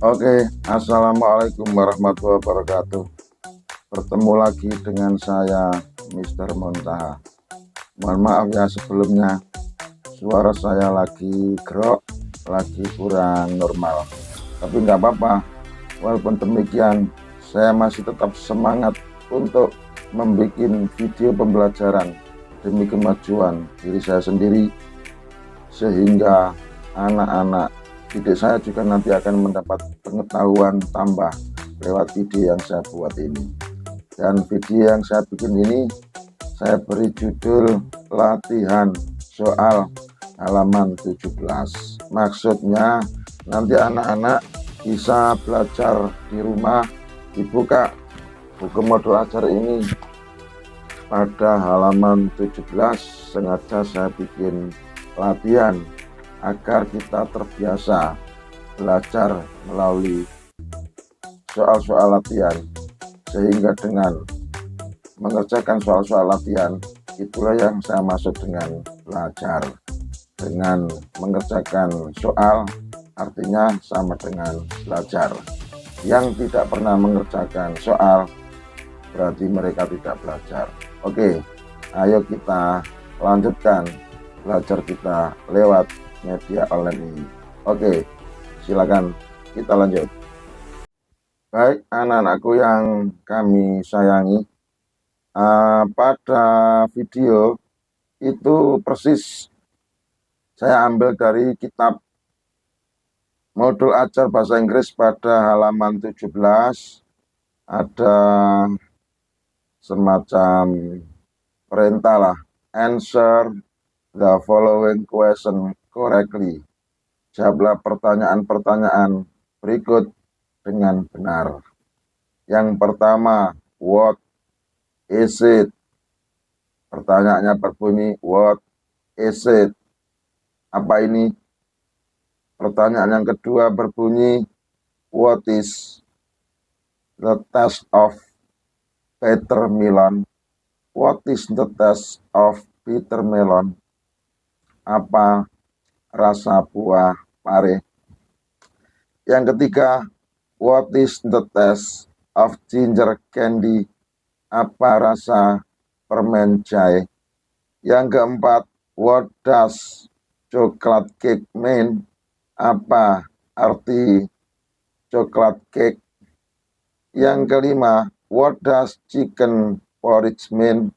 Oke, assalamualaikum warahmatullahi wabarakatuh. Bertemu lagi dengan saya, Mister Montaha. Mohon maaf ya sebelumnya, suara saya lagi grok, lagi kurang normal. Tapi nggak apa-apa, walaupun demikian, saya masih tetap semangat untuk membuat video pembelajaran demi kemajuan diri saya sendiri, sehingga anak-anak didik saya juga nanti akan mendapat pengetahuan tambah lewat video yang saya buat ini. Dan video yang saya bikin ini saya beri judul latihan soal halaman 17. Maksudnya nanti anak-anak bisa belajar di rumah, dibuka buku modul ajar ini pada halaman 17. Sengaja saya bikin latihan agar kita terbiasa belajar melalui soal-soal latihan, sehingga dengan mengerjakan soal-soal latihan itulah yang saya maksud dengan belajar. Dengan mengerjakan soal artinya sama dengan belajar. Yang tidak pernah mengerjakan soal berarti mereka tidak belajar. Oke, ayo kita lanjutkan belajar kita lewat media online ini. Oke, silakan kita lanjut. Baik anak-anakku yang kami sayangi, pada video itu persis saya ambil dari kitab modul ajar bahasa Inggris pada halaman 17. Ada semacam perintah lah, answer the following question correctly. Jawablah pertanyaan-pertanyaan berikut dengan benar. Yang pertama, what is it? Pertanyaannya berbunyi, what is it? Apa ini? Pertanyaan yang kedua berbunyi, what is the taste of bitter melon? What is the taste of bitter melon? Apa rasa buah pare? Yang ketiga, what is the taste of ginger candy? Apa rasa permen jahe? Yang keempat, what does chocolate cake mean? Apa arti coklat cake? Yang kelima, what does chicken porridge mean?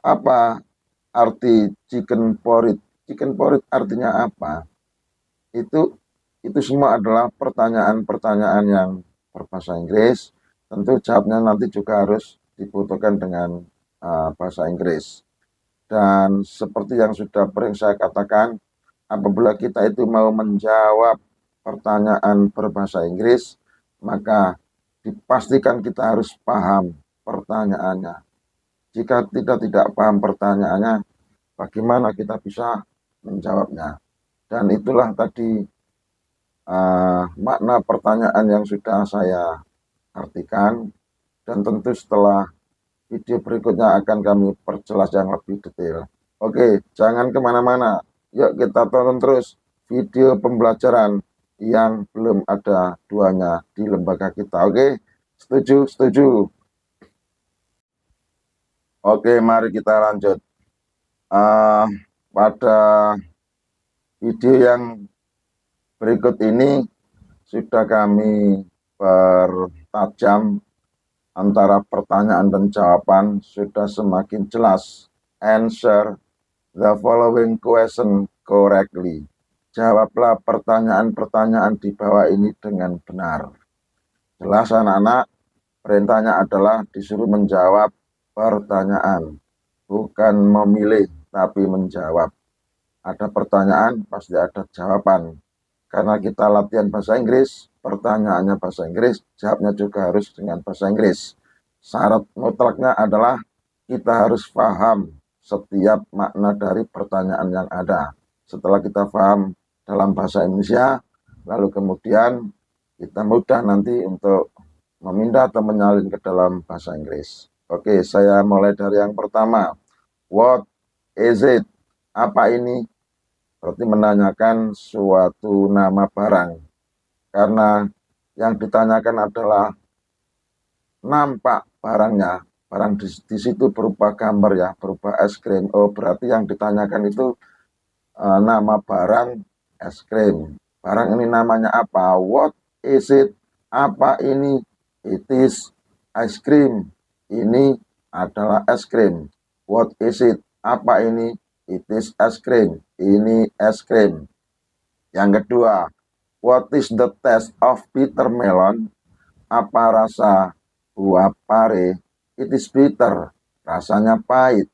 Apa arti chicken porridge? Chicken porridge artinya apa? Itu semua adalah pertanyaan-pertanyaan yang berbahasa Inggris. Tentu jawabnya nanti juga harus dibutuhkan dengan bahasa Inggris. Dan seperti yang sudah sering saya katakan, apabila kita itu mau menjawab pertanyaan berbahasa Inggris, maka dipastikan kita harus paham pertanyaannya. Jika tidak paham pertanyaannya, bagaimana kita bisa menjawabnya? Dan itulah tadi makna pertanyaan yang sudah saya artikan, dan tentu setelah video berikutnya akan kami perjelas yang lebih detail. Oke, jangan kemana-mana, yuk kita tonton terus video pembelajaran yang belum ada duanya di lembaga kita. Oke, setuju? Oke, mari kita lanjut. Pada video yang berikut ini sudah kami pertajam antara pertanyaan dan jawaban, sudah semakin jelas. Answer the following question correctly. Jawablah pertanyaan-pertanyaan di bawah ini dengan benar. Jelas anak-anak, perintahnya adalah disuruh menjawab pertanyaan, bukan memilih tapi menjawab. Ada pertanyaan, pasti ada jawaban. Karena kita latihan bahasa Inggris, pertanyaannya bahasa Inggris, jawabnya juga harus dengan bahasa Inggris. Syarat mutlaknya adalah kita harus paham setiap makna dari pertanyaan yang ada. Setelah kita paham dalam bahasa Indonesia, lalu kemudian kita mudah nanti untuk memindah atau menyalin ke dalam bahasa Inggris. Oke, saya mulai dari yang pertama. What is it? Apa ini? Berarti menanyakan suatu nama barang. karena yang ditanyakan adalah nampak barangnya, barang di situ berupa gambar ya, berupa es krim. Oh, berarti yang ditanyakan itu nama barang es krim. Barang ini namanya apa? What is it? Apa ini? It is ice cream. Ini adalah es krim. What is it? Apa ini? It is ice cream. Ini es krim. Yang kedua, what is the taste of bitter melon? Apa rasa buah pare? It is bitter. Rasanya pahit.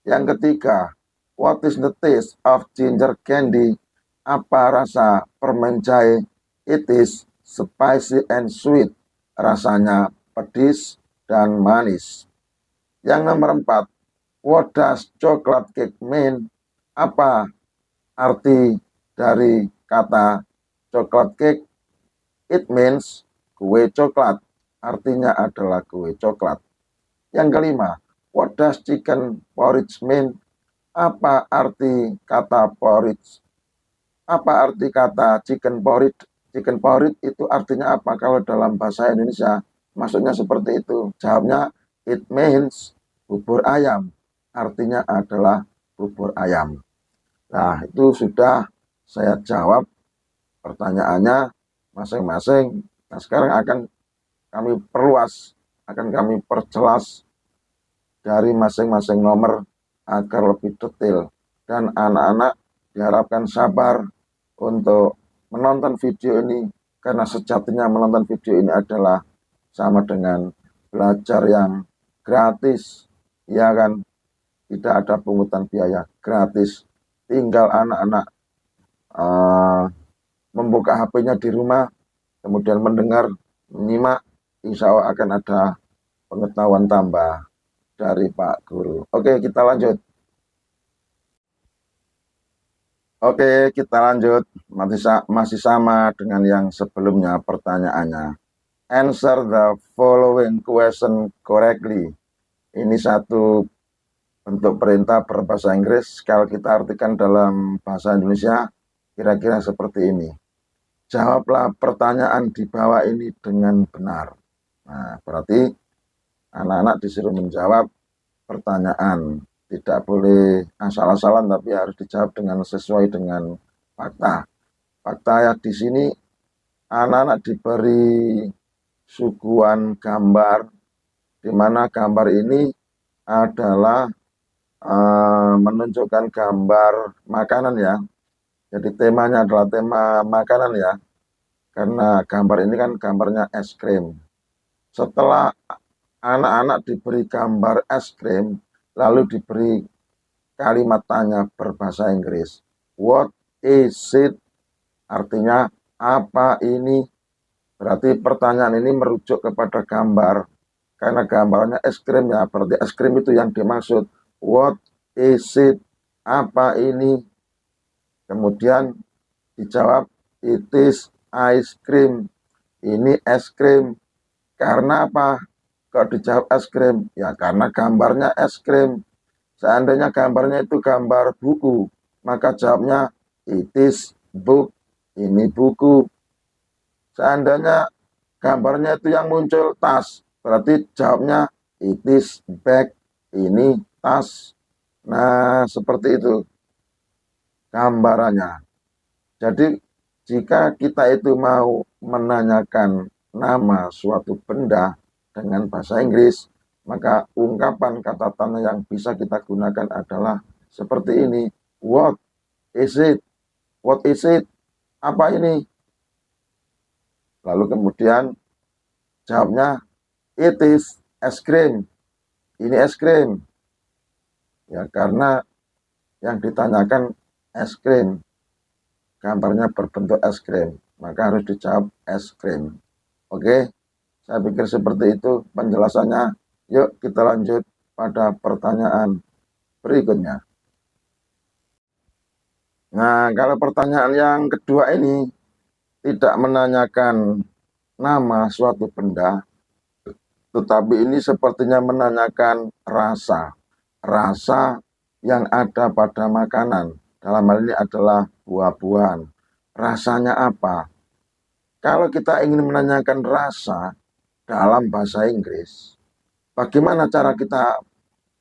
Yang ketiga, what is the taste of ginger candy? Apa rasa permen jahe? It is spicy and sweet. Rasanya pedis dan manis. Yang nomor 4, what does chocolate cake mean? Apa arti dari kata chocolate cake? It means kue coklat. Artinya adalah kue coklat. Yang kelima, what does chicken porridge mean? Apa arti kata porridge? Apa arti kata chicken porridge? Chicken porridge itu artinya apa kalau dalam bahasa Indonesia? Maksudnya seperti itu. Jawabnya, it means bubur ayam. Artinya adalah bubur ayam. Nah, itu sudah saya jawab pertanyaannya masing-masing. Nah, sekarang akan kami perluas, akan kami perjelas dari masing-masing nomor agar lebih detail. Dan anak-anak diharapkan sabar untuk menonton video ini, karena sejatinya menonton video ini adalah sama dengan belajar yang gratis, ya kan? Tidak ada pungutan biaya, gratis. Tinggal anak-anak membuka HP-nya di rumah, kemudian mendengar, menyimak, insya Allah akan ada pengetahuan tambah dari Pak Guru. Oke, kita lanjut. Oke, kita lanjut. Masih sama dengan yang sebelumnya pertanyaannya. Answer the following question correctly. Ini satu bentuk perintah berbahasa Inggris. Kalau kita artikan dalam bahasa Indonesia, kira-kira seperti ini. Jawablah pertanyaan di bawah ini dengan benar. Nah, berarti anak-anak disuruh menjawab pertanyaan. Tidak boleh asal-asalan, tapi harus dijawab dengan sesuai dengan fakta. Fakta ya di sini anak-anak diberi suguhan gambar, di mana gambar ini adalah menunjukkan gambar makanan ya. Jadi temanya adalah tema makanan ya. Karena gambar ini kan gambarnya es krim. Setelah anak-anak diberi gambar es krim, lalu diberi kalimat tanya berbahasa Inggris. What is it? Artinya apa ini? Berarti pertanyaan ini merujuk kepada gambar. Karena gambarnya es krim ya, berarti es krim itu yang dimaksud. What is it? Apa ini? Kemudian dijawab, it is ice cream. Ini es krim. Karena apa? Kok dijawab es krim? Ya karena gambarnya es krim. Seandainya gambarnya itu gambar buku, maka jawabnya it is book. Ini buku. Seandainya gambarnya itu yang muncul tas, berarti jawabnya it is bag. Ini tas. Nah, seperti itu gambarannya. Jadi jika kita itu mau menanyakan nama suatu benda dengan bahasa Inggris, maka ungkapan kata tanya yang bisa kita gunakan adalah seperti ini. What is it? What is it? Apa ini? Lalu kemudian jawabnya, it is ice cream. Ini es krim. Ya, karena yang ditanyakan es krim. Gambarnya berbentuk es krim. Maka harus dijawab es krim. Oke? Saya pikir seperti itu penjelasannya. Yuk kita lanjut pada pertanyaan berikutnya. Nah, kalau pertanyaan yang kedua ini tidak menanyakan nama suatu benda, tetapi ini sepertinya menanyakan rasa. Rasa yang ada pada makanan. Dalam hal ini adalah buah-buahan. Rasanya apa? Kalau kita ingin menanyakan rasa dalam bahasa Inggris, bagaimana cara kita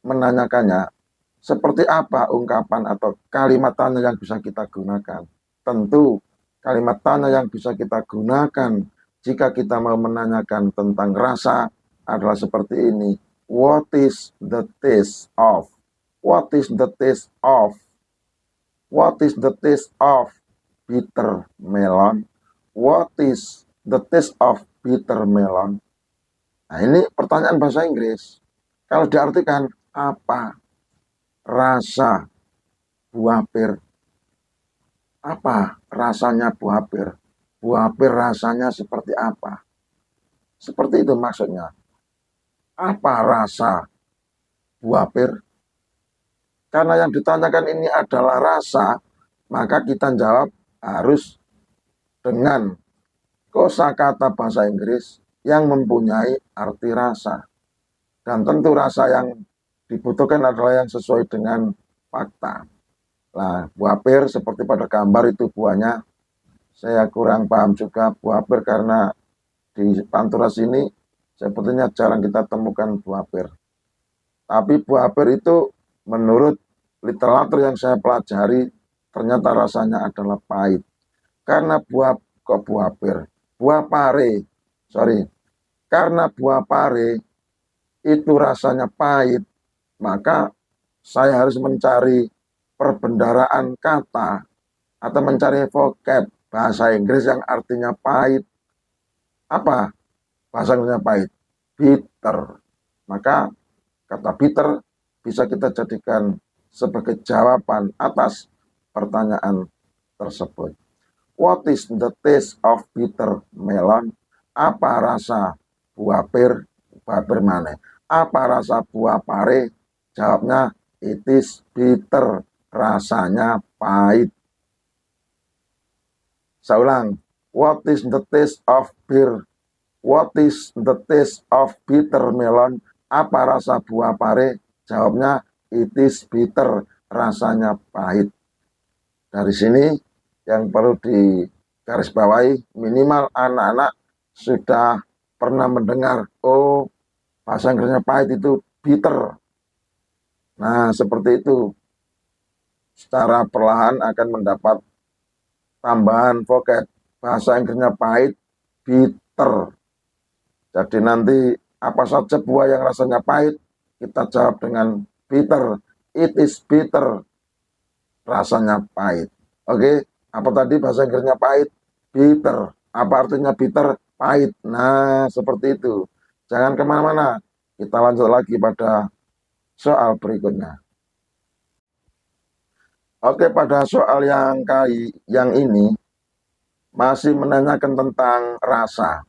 menanyakannya? Seperti apa ungkapan atau kalimat tanya yang bisa kita gunakan? Tentu kalimat tanya yang bisa kita gunakan jika kita mau menanyakan tentang rasa adalah seperti ini. What is the taste of? What is the taste of? What is the taste of bitter melon? What is the taste of bitter melon? Nah, ini pertanyaan bahasa Inggris. Kalau diartikan apa rasa buah pir? Apa rasanya buah pir? Buah pir rasanya seperti apa? Seperti itu maksudnya. Apa rasa buah pir? Karena yang ditanyakan ini adalah rasa, maka kita jawab harus dengan kosakata bahasa Inggris yang mempunyai arti rasa. Dan tentu rasa yang dibutuhkan adalah yang sesuai dengan fakta. Nah, buah pir seperti pada gambar itu buahnya, saya kurang paham juga buah pir karena di Pantura sini sepertinya jarang kita temukan buah pir. Tapi buah pir itu menurut literatur yang saya pelajari ternyata rasanya adalah pahit. Karena buah pir, buah pare, karena buah pare itu rasanya pahit, maka saya harus mencari perbendaraan kata atau mencari vocab bahasa Inggris yang artinya pahit. Apa bahasa Inggrisnya pahit? Bitter. Maka kata bitter bisa kita jadikan sebagai jawaban atas pertanyaan tersebut. What is the taste of bitter melon? Apa rasa buah pir? Buah pir mana? Apa rasa buah pare? Jawabnya, it is bitter. Rasanya pahit. Saya ulang. What is the taste of beer? What is the taste of bitter melon? Apa rasa buah pare? Jawabnya, it is bitter. Rasanya pahit. Dari sini yang perlu digarisbawahi, minimal anak-anak sudah pernah mendengar, oh bahasa Inggrisnya pahit itu bitter. Nah, seperti itu. Secara perlahan akan mendapat tambahan vocab. Bahasa Inggrisnya pahit, bitter. Jadi nanti apa saja buah yang rasanya pahit, kita jawab dengan bitter. It is bitter. Rasanya pahit. Oke, apa tadi bahasa Inggrisnya pahit? Bitter. Apa artinya bitter? Pahit. Nah, seperti itu. Jangan kemana-mana. Kita lanjut lagi pada soal berikutnya. Oke, pada soal yang ini masih menanyakan tentang rasa.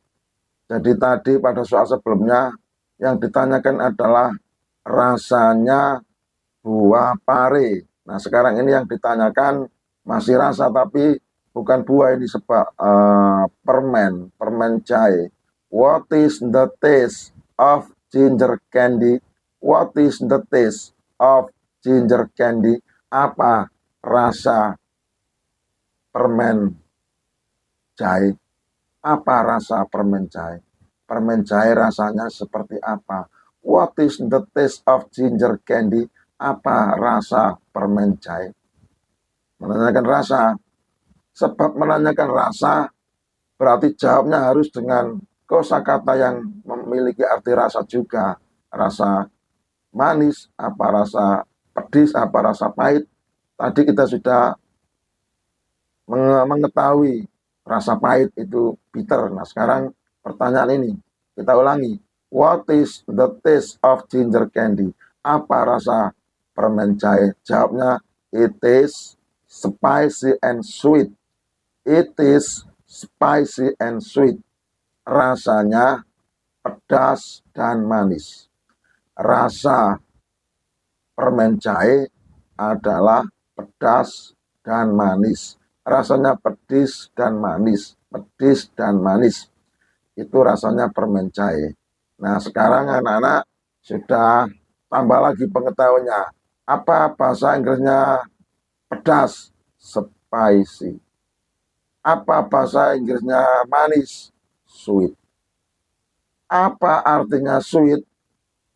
Jadi tadi pada soal sebelumnya yang ditanyakan adalah rasanya buah pare. Nah, sekarang ini yang ditanyakan masih rasa tapi bukan buah, ini sebab permen jahe. What is the taste of ginger candy? What is the taste of ginger candy? Apa rasa permen jahe? Apa rasa permen jahe? Permen jahe rasanya seperti apa? What is the taste of ginger candy? Apa rasa permen jahe? Menanyakan rasa. Sebab menanyakan rasa berarti jawabnya harus dengan kosakata yang memiliki arti rasa juga. Rasa manis, apa rasa pedis, apa rasa pahit. Tadi kita sudah mengetahui rasa pahit itu bitter. Nah, sekarang pertanyaan ini kita ulangi. What is the taste of ginger candy? Apa rasa permen jahe? Jawabnya, it is spicy and sweet. It is spicy and sweet. Rasanya pedas dan manis. Rasa permen jahe adalah pedas dan manis. Rasanya pedis dan manis. Pedis dan manis. Itu rasanya permen jahe. Nah, sekarang anak-anak sudah tambah lagi pengetahuannya. Apa bahasa Inggrisnya pedas? Spicy. Apa bahasa Inggrisnya manis? Sweet. Apa artinya sweet?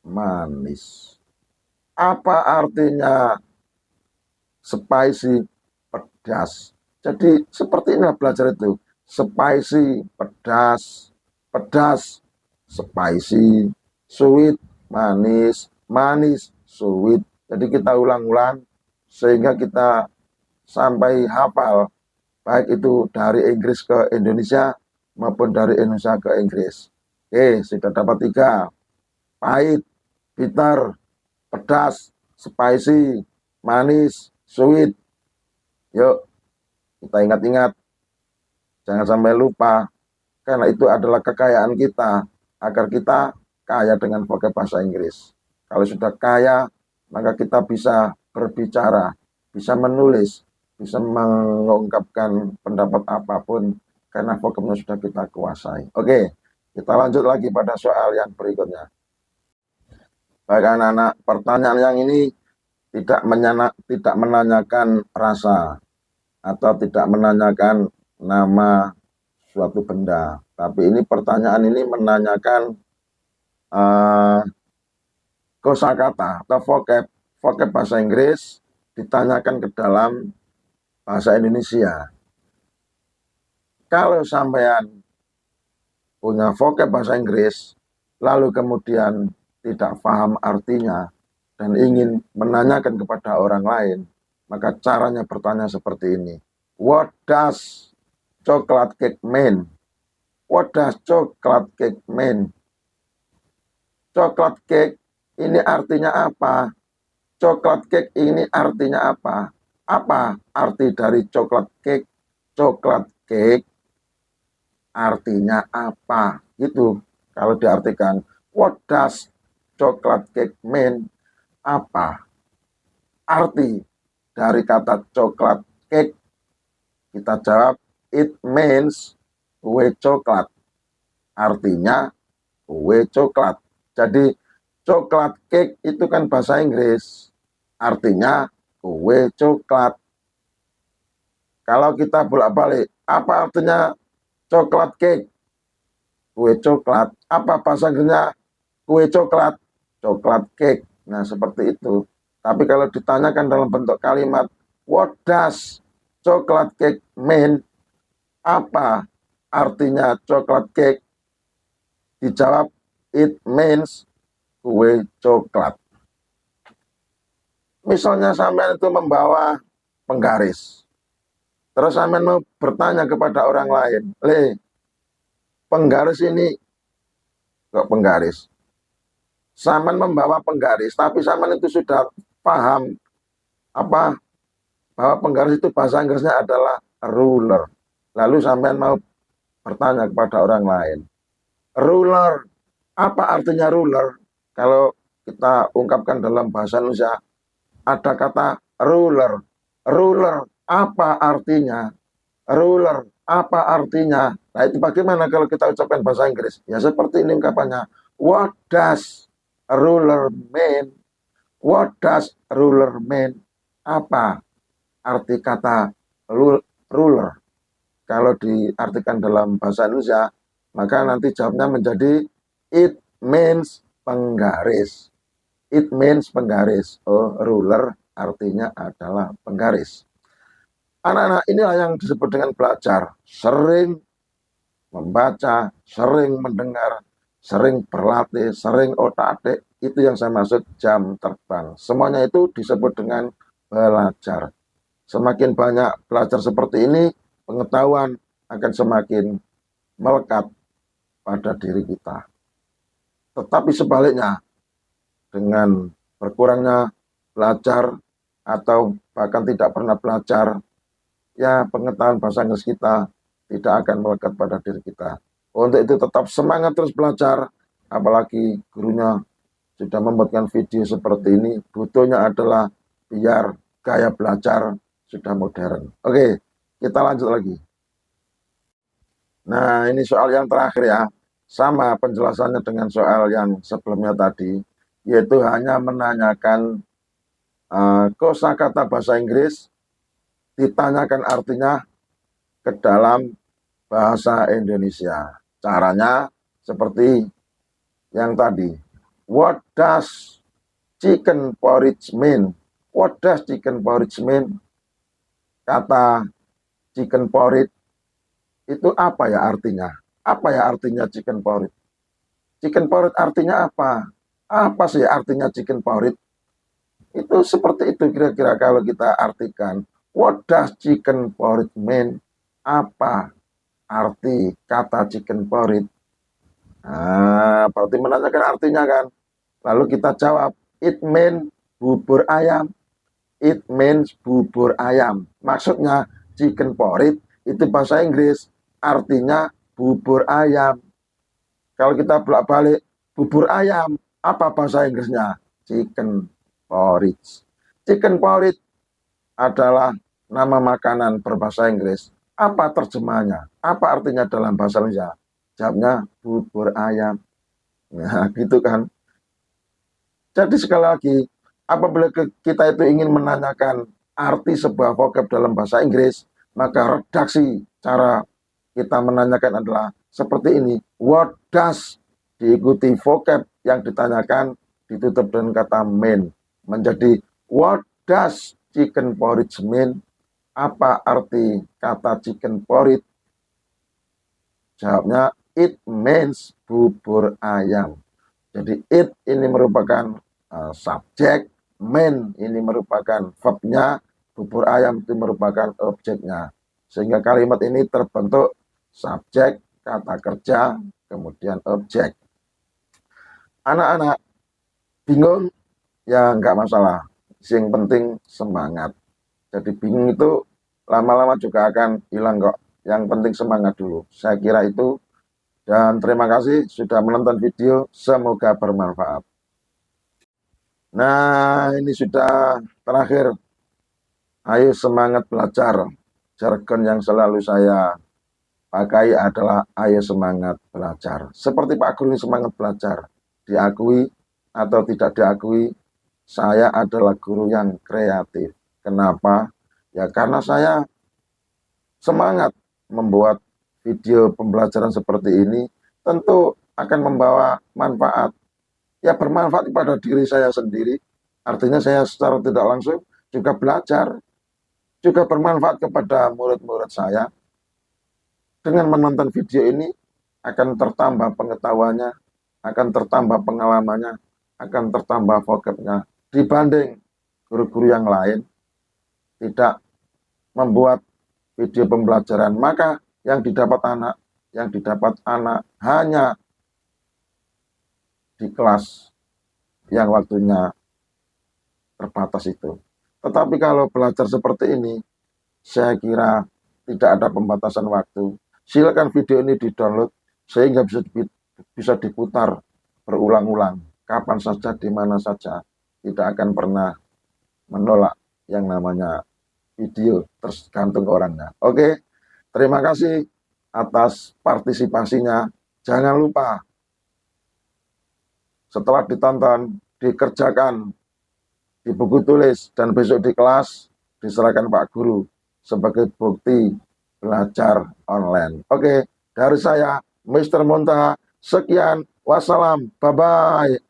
Manis. Apa artinya spicy? Pedas. Jadi seperti ini belajar itu. Spicy, pedas. Pedas, spicy. Sweet, manis. Manis, sweet. Jadi kita ulang-ulang sehingga kita sampai hafal. Baik itu dari Inggris ke Indonesia maupun dari Indonesia ke Inggris. Oke, sudah dapat 3. Pahit, bitter, pedas, spicy, manis, sweet. Yuk, kita ingat-ingat. Jangan sampai lupa. Karena itu adalah kekayaan kita. Agar kita kaya dengan vocab bahasa Inggris. Kalau sudah kaya, maka kita bisa berbicara, bisa menulis, bisa mengungkapkan pendapat apapun. Karena vocabnya sudah kita kuasai. Oke, kita lanjut lagi pada soal yang berikutnya. Baik anak-anak, pertanyaan yang ini tidak menanyakan rasa atau tidak menanyakan nama suatu benda. Tapi ini pertanyaan ini menanyakan kosakata atau vocab bahasa Inggris ditanyakan ke dalam bahasa Indonesia. Kalau sampean punya vocab bahasa Inggris, lalu kemudian tidak paham artinya, dan ingin menanyakan kepada orang lain, maka caranya bertanya seperti ini. What does chocolate cake mean? What does chocolate cake mean? Chocolate cake ini artinya apa? Chocolate cake ini artinya apa? Apa arti dari chocolate cake? Chocolate cake artinya apa? Gitu. Kalau diartikan, what does chocolate cake mean? Apa arti dari kata coklat cake? Kita jawab, it means kue coklat. Artinya kue coklat. Jadi coklat cake itu kan bahasa Inggris. Artinya kue coklat. Kalau kita bolak-balik, apa artinya coklat cake? Kue coklat. Apa bahasa Inggrisnya kue coklat? Coklat cake. Nah, seperti itu. Tapi kalau ditanyakan dalam bentuk kalimat, what does chocolate cake mean? Apa artinya coklat cake? Dijawab, it means kue coklat. Misalnya sampean itu membawa penggaris. Terus sampean mau bertanya kepada orang lain, penggaris ini kok penggaris? Saman membawa penggaris, tapi Saman itu sudah paham apa bahwa penggaris itu bahasa Inggrisnya adalah ruler. Lalu Saman mau bertanya kepada orang lain, ruler, apa artinya ruler? Kalau kita ungkapkan dalam bahasa Indonesia, ada kata ruler. Ruler, apa artinya? Ruler, apa artinya? Nah, itu bagaimana kalau kita ucapkan bahasa Inggris? Ya seperti ini ungkapannya. What does ruler mean? What does ruler mean? Apa arti kata ruler? Kalau diartikan dalam bahasa Indonesia, maka nanti jawabnya menjadi it means penggaris. It means penggaris. Oh, ruler artinya adalah penggaris. Anak-anak inilah yang disebut dengan belajar. Sering membaca, sering mendengar, sering berlatih, sering otak-atik. Itu yang saya maksud jam terbang. Semuanya itu disebut dengan belajar. Semakin banyak belajar seperti ini, pengetahuan akan semakin melekat pada diri kita. Tetapi sebaliknya, dengan berkurangnya belajar atau bahkan tidak pernah belajar, ya pengetahuan bahasa Inggris kita tidak akan melekat pada diri kita. Untuk itu tetap semangat terus belajar, apalagi gurunya sudah membuatkan video seperti ini. Butuhnya adalah biar gaya belajar sudah modern. Oke, kita lanjut lagi. Nah, ini soal yang terakhir ya. Sama penjelasannya dengan soal yang sebelumnya tadi, yaitu hanya menanyakan kosakata bahasa Inggris, ditanyakan artinya, ke dalam bahasa Indonesia. Caranya seperti yang tadi. What does chicken porridge mean? What does chicken porridge mean? Kata chicken porridge itu apa ya artinya? Apa ya artinya chicken porridge? Chicken porridge artinya apa? Apa sih artinya chicken porridge? Itu seperti itu kira-kira kalau kita artikan. What does chicken porridge mean? Apa arti kata chicken porridge? Nah, berarti menanyakan artinya kan. Lalu kita jawab, it means bubur ayam. It means bubur ayam. Maksudnya chicken porridge itu bahasa Inggris, artinya bubur ayam. Kalau kita bolak-balik bubur ayam, apa bahasa Inggrisnya? Chicken porridge. Chicken porridge adalah nama makanan berbahasa Inggris. Apa terjemahnya? Apa artinya dalam bahasa Indonesia? Jawabnya bubur ayam. Nah, gitu kan. Jadi sekali lagi, apabila kita itu ingin menanyakan arti sebuah vocab dalam bahasa Inggris, maka redaksi cara kita menanyakan adalah seperti ini. What does diikuti vocab yang ditanyakan ditutup dengan kata mean. Menjadi what does chicken porridge mean? Apa arti kata chicken porridge? Jawabnya it means bubur ayam. Jadi it ini merupakan subjek, mean ini merupakan verbnya, bubur ayam itu merupakan objeknya. Sehingga kalimat ini terbentuk subjek, kata kerja, kemudian objek. Anak-anak bingung? Ya nggak masalah. Yang penting semangat. Jadi bingung itu lama-lama juga akan hilang kok. Yang penting semangat dulu. Saya kira itu. Dan terima kasih sudah menonton video, semoga bermanfaat. Nah, ini sudah terakhir. Ayo semangat belajar. Jargon yang selalu saya pakai adalah ayo semangat belajar. Seperti Pak Guru ini semangat belajar. Diakui atau tidak diakui, saya adalah guru yang kreatif. Kenapa? Ya karena saya semangat membuat video pembelajaran seperti ini tentu akan membawa manfaat. Ya bermanfaat kepada diri saya sendiri. Artinya saya secara tidak langsung juga belajar. Juga bermanfaat kepada murid-murid saya. Dengan menonton video ini akan tertambah pengetahuannya, akan tertambah pengalamannya, akan tertambah vocabnya. Dibanding guru-guru yang lain tidak membuat video pembelajaran, maka yang didapat anak hanya di kelas yang waktunya terbatas itu. Tetapi kalau belajar seperti ini, saya kira tidak ada pembatasan waktu. Silakan video ini di-download sehingga bisa diputar berulang-ulang, kapan saja, di mana saja. Tidak akan pernah menolak yang namanya video, tergantung orangnya. Oke. Terima kasih atas partisipasinya. Jangan lupa setelah ditonton, dikerjakan di buku tulis dan besok di kelas diserahkan Pak Guru sebagai bukti belajar online. Oke, dari saya Mr. Monta, sekian, wassalam, bye-bye.